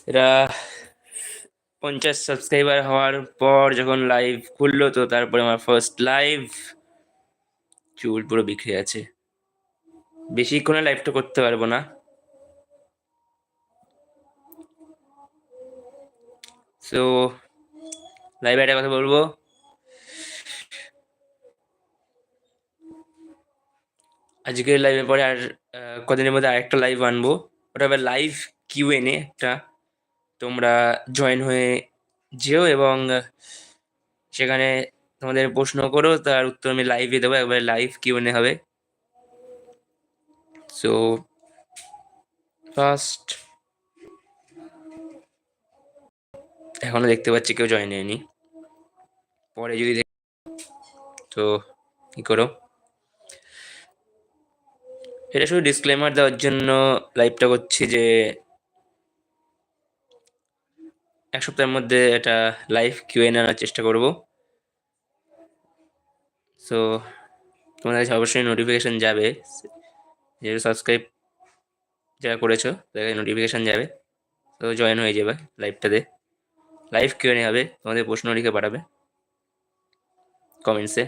এরা 50 সাবস্ক্রাইবার হওয়ার পর যখন লাইভ খুললো, তো তারপরে আমার ফার্স্ট লাইভ, চুল পুরো বিখরে আছে। বেশিক্ষণে লাইভটা করতে পারবো না। সো লাইভে একটা কথা বলবো, আজকের লাইভে পরে আর কদিনের মধ্যে আরেকটা লাইভ আনবো। ওটা হবে লাইভ কিউএনএ একটা। তোমরা জয়েন হয়ে যেও এবং সেখানে তোমাদের প্রশ্ন করো, তার উত্তর আমি লাইভে দেবো, একবারে লাইভ কিউএনএ হবে। সো ফার্স্ট, এখনো দেখতে পাচ্ছি কেউ জয়েন হয়নি। পরে যদি তো কি করো, এটা শুধু ডিসক্লেমার দেওয়ার জন্য লাইভটা করছি যে 1 সপ্তাহের মধ্যে এটা লাইভ কিউএনএ আনার চেষ্টা করব। সো তোমাদের কাছে অবশ্যই নোটিফিকেশন যাবে, যেহেতু সাবস্ক্রাইব যারা করেছো তাদের নোটিফিকেশন যাবে। তো জয়েন হয়ে যাবে লাইভটাতে। লাইভ কিউএনএ হবে, তোমাদের প্রশ্ন লিখে পাঠাবে কমেন্টসে।